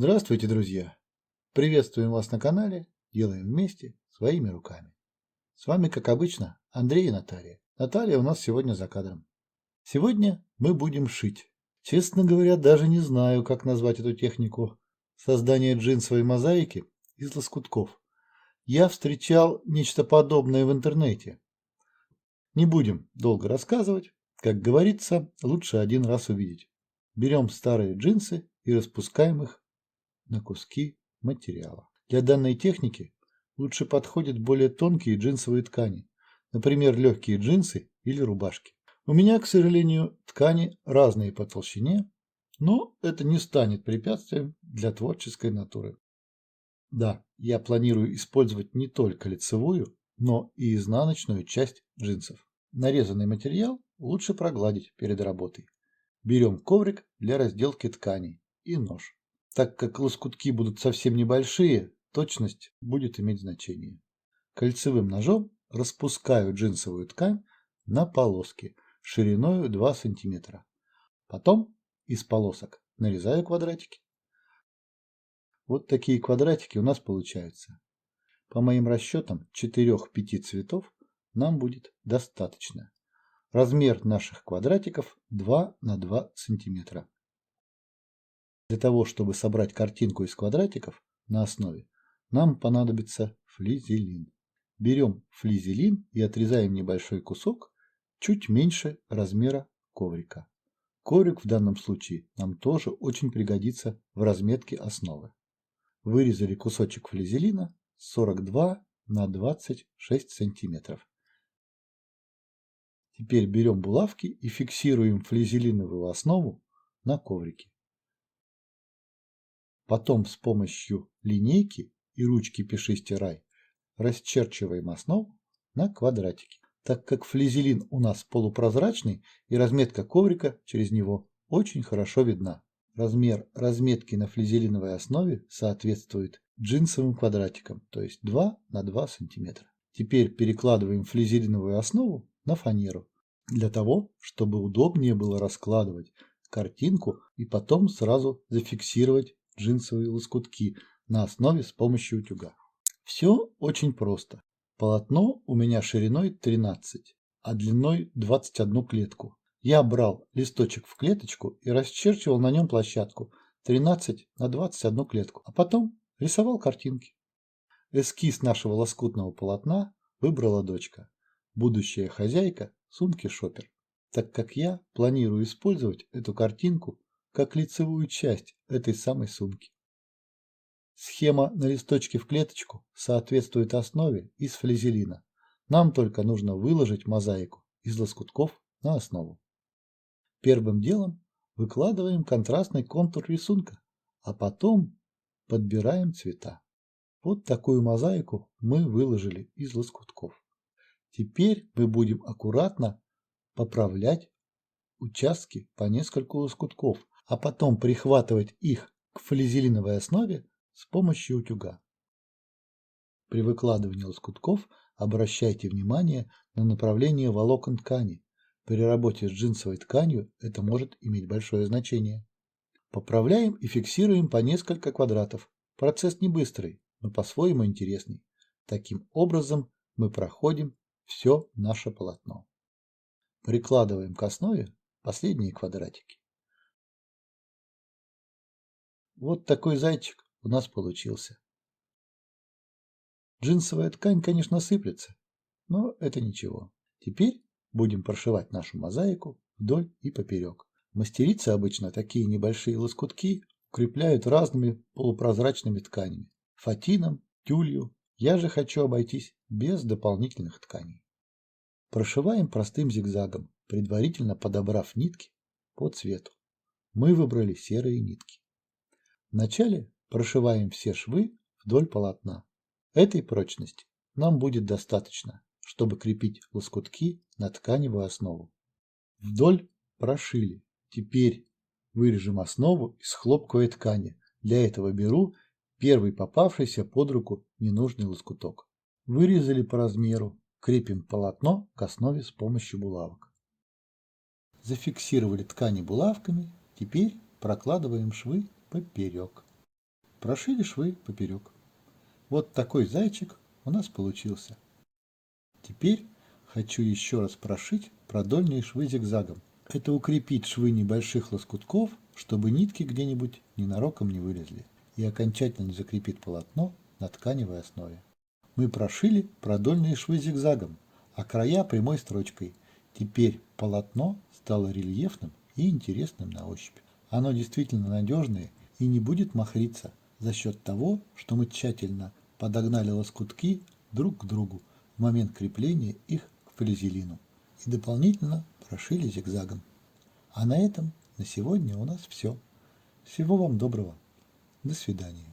Здравствуйте, друзья! Приветствуем вас на канале «Делаем вместе своими руками». С вами, как обычно, Андрей и Наталья. Наталья у нас сегодня за кадром. Сегодня мы будем шить. Честно говоря, даже не знаю, как назвать эту технику создания джинсовой мозаики из лоскутков. Я встречал нечто подобное в интернете. Не будем долго рассказывать. Как говорится, лучше один раз увидеть. Берем старые джинсы и распускаем их на куски материала. Для данной техники лучше подходят более тонкие джинсовые ткани, например, легкие джинсы или рубашки. У меня, к сожалению, ткани разные по толщине, но это не станет препятствием для творческой натуры. Да, я планирую использовать не только лицевую, но и изнаночную часть джинсов. Нарезанный материал лучше прогладить перед работой. Берем коврик для разделки тканей и нож. Так как лоскутки будут совсем небольшие, точность будет иметь значение. Кольцевым ножом распускаю джинсовую ткань на полоски шириной 2 см. Потом из полосок нарезаю квадратики. Вот такие квадратики у нас получаются. По моим расчетам 4-5 цветов нам будет достаточно. Размер наших квадратиков 2 на 2 см. Для того, чтобы собрать картинку из квадратиков на основе, нам понадобится флизелин. Берем флизелин и отрезаем небольшой кусок, чуть меньше размера коврика. Коврик в данном случае нам тоже очень пригодится в разметке основы. Вырезали кусочек флизелина 42 на 26 сантиметров. Теперь берем булавки и фиксируем флизелиновую основу на коврике. Потом с помощью линейки и ручки «Пиши-стирай» расчерчиваем основу на квадратики. Так как флизелин у нас полупрозрачный и разметка коврика через него очень хорошо видна. Размер разметки на флизелиновой основе соответствует джинсовым квадратикам, то есть 2 на 2 см. Теперь перекладываем флизелиновую основу на фанеру, для того, чтобы удобнее было раскладывать картинку и потом сразу зафиксировать джинсовые лоскутки на основе с помощью утюга. Все очень просто. Полотно у меня шириной 13, а длиной 21 клетку. Я брал листочек в клеточку и расчерчивал на нем площадку 13 на 21 клетку, а потом рисовал картинки. Эскиз нашего лоскутного полотна выбрала дочка, будущая хозяйка сумки Шопер, так как я планирую использовать эту картинку как лицевую часть этой самой сумки. Схема на листочке в клеточку соответствует основе из флизелина. Нам только нужно выложить мозаику из лоскутков на основу. Первым делом выкладываем контрастный контур рисунка, а потом подбираем цвета. Вот такую мозаику мы выложили из лоскутков. Теперь мы будем аккуратно поправлять участки по нескольку лоскутков, а потом прихватывать их к флизелиновой основе с помощью утюга. При выкладывании лоскутков обращайте внимание на направление волокон ткани. При работе с джинсовой тканью это может иметь большое значение. Поправляем и фиксируем по несколько квадратов. Процесс не быстрый, но по-своему интересный. Таким образом мы проходим все наше полотно. Прикладываем к основе последние квадратики. Вот такой зайчик у нас получился. Джинсовая ткань, конечно, сыплется, но это ничего. Теперь будем прошивать нашу мозаику вдоль и поперек. Мастерицы обычно такие небольшие лоскутки укрепляют разными полупрозрачными тканями. Фатином, тюлью. Я же хочу обойтись без дополнительных тканей. Прошиваем простым зигзагом, предварительно подобрав нитки по цвету. Мы выбрали серые нитки. Вначале прошиваем все швы вдоль полотна. Этой прочности нам будет достаточно, чтобы крепить лоскутки на тканевую основу. Вдоль прошили. Теперь вырежем основу из хлопковой ткани. Для этого беру первый попавшийся под руку ненужный лоскуток. Вырезали по размеру. Крепим полотно к основе с помощью булавок. Зафиксировали ткани булавками. Теперь прокладываем швы поперек. прошили швы поперек. Вот такой зайчик у нас получился. Теперь хочу еще раз прошить продольные швы зигзагом. Это укрепить швы небольших лоскутков, чтобы нитки где-нибудь ненароком не вылезли, и окончательно закрепит полотно на тканевой основе. Мы прошили продольные швы зигзагом, а края прямой строчкой. Теперь полотно стало рельефным и интересным на ощупь. Оно действительно надежное и не будет махриться за счет того, что мы тщательно подогнали лоскутки друг к другу в момент крепления их к флизелину и дополнительно прошили зигзагом. А на этом на сегодня у нас все. Всего вам доброго. До свидания.